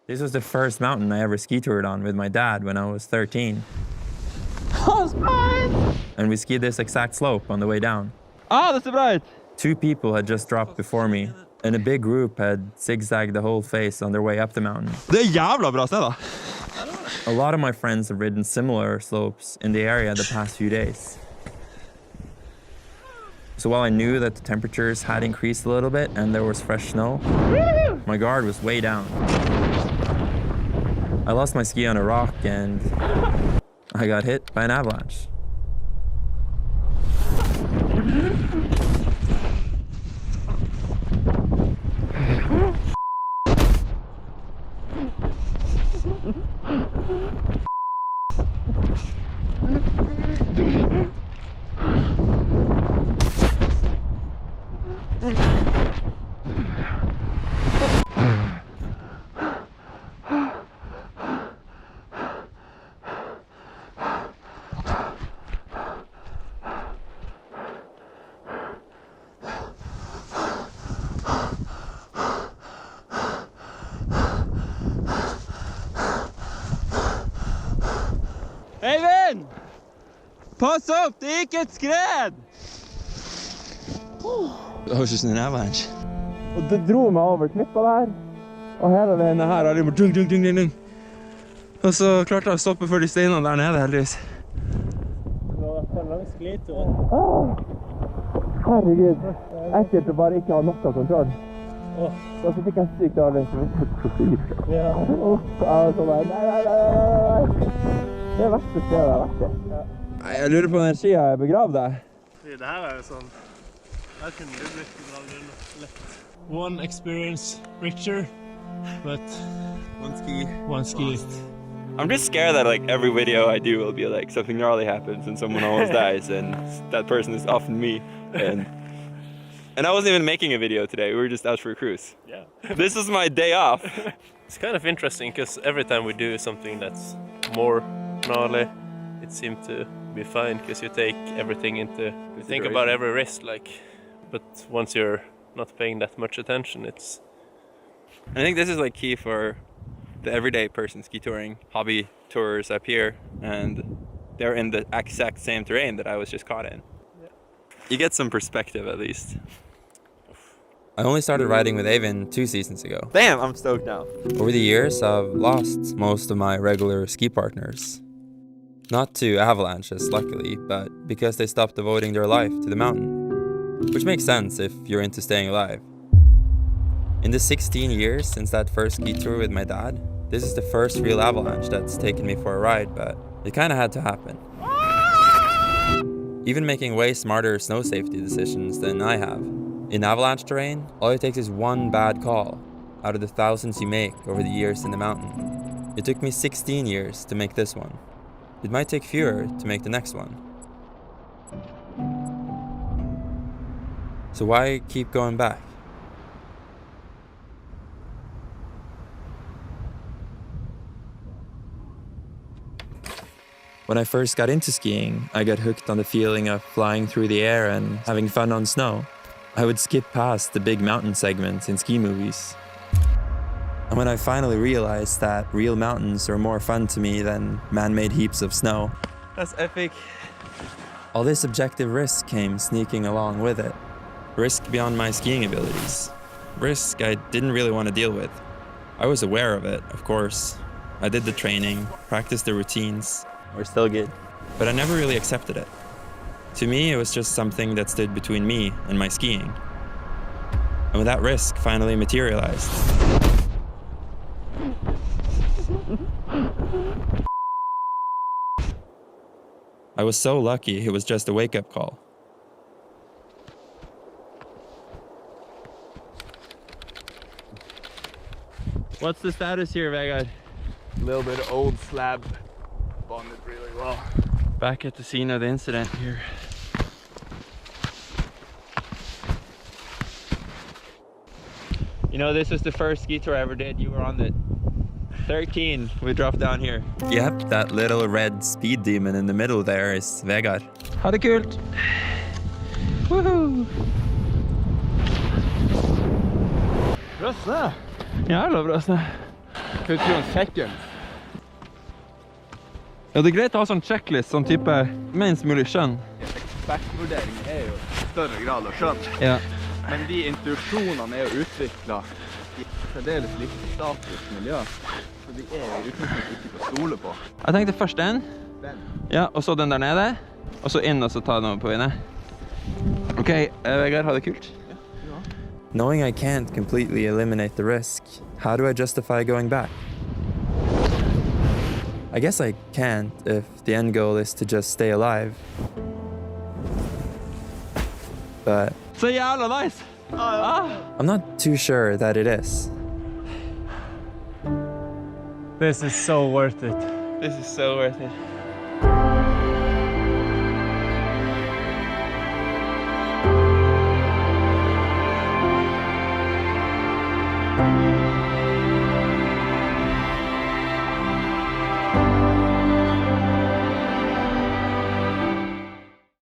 This was the first mountain I ever ski toured on with my dad when I was 13. And we skied this exact slope on the way down. Det ser bra ut! 2 people had just dropped before me, and a big group had zigzagged the whole face on their way up the mountain. Det jævla bra sted da! A lot of my friends have ridden similar slopes in the area the past few days. So while I knew that the temperatures had increased a little bit and there was fresh snow, my guard was way down. I lost my ski on a rock and I got hit by an avalanche. Eivind! Pass opp, det gikk et skred! Det var ikke sånn en avalanche. Og det dro meg over klippa der. Og hele veien her har jeg bare dung, dung, dung, dung, dung. Og så klarte jeg å stoppe før de steinene der nede, heldigvis. Det var for en lang sklitur. Herregud, ekkelt å bare ikke ha noe kontroll. Og så fikk jeg sykt av det som ikke så sykt. Ja. Så bare, nei. Det er verste stedet jeg har vært i. Nei, jeg lurer på den skia jeg begravde deg. Det her er jo sånn. Her kunne du blitt begravd lett. One experience richer, but one ski. I'm just scared that like every video I do will be like something gnarly happens and someone almost dies and that person is often me. And I wasn't even making a video today, we were just out for a cruise. Yeah. This is my day off. It's kind of interesting because every time we do something that's more gnarly, it seems to be fine because you take everything into, you think about every risk, like, but once you're not paying that much attention, it's... I think this is like key for the everyday person ski touring, hobby tours up here, and they're in the exact same terrain that I was just caught in. Yeah. You get some perspective at least. I only started riding with Eivind 2 seasons ago. Damn, I'm stoked now. Over the years, I've lost most of my regular ski partners. Not to avalanches, luckily, but because they stopped devoting their life to the mountain. Which makes sense if you're into staying alive. In the 16 years since that first ski tour with my dad, this is the first real avalanche that's taken me for a ride, but it kinda had to happen. Even making way smarter snow safety decisions than I have. In avalanche terrain, all it takes is one bad call out of the thousands you make over the years in the mountain. It took me 16 years to make this one. It might take fewer to make the next one. So why keep going back? When I first got into skiing, I got hooked on the feeling of flying through the air and having fun on snow. I would skip past the big mountain segments in ski movies. And when I finally realized that real mountains are more fun to me than man-made heaps of snow, That's epic. all this objective risk came sneaking along with it. Risk beyond my skiing abilities. Risk I didn't really want to deal with. I was aware of it, of course. I did the training, practiced the routines. We're still good. But I never really accepted it. To me, it was just something that stood between me and my skiing. And when that risk finally materialized, I was so lucky it was just a wake-up call. What's the status here, Vegard? A little bit of old slab bonded really well. Back at the scene of the incident here. You know, this was the first ski tour I ever did. You were on the 13. We dropped down here. Yep, that little red speed demon in the middle there is Vegard. Ha det kult! Woohoo! Bra snö! Jävla bra snö. 50 seconds. Ja, det er greit å ha sånn checklist, sånn type minst mulig skjønn. Ekspertvurdering er jo større grad av skjønn. Ja. Men de intuisjonene er jo utviklet i særdeles lite statisk miljø. Så de er jo utviklet ikke å stole på. Jeg tenkte først den. Ja, og så den der nede. Og så inn, og så ta noe på inne. Ok, Vegard, ha det kult. Knowing I can't completely eliminate the risk, how do I justify going back? I guess I can't if the end goal is to just stay alive. But Så jævla nice! I'm not too sure that it is. This is so worth it. This is so worth it.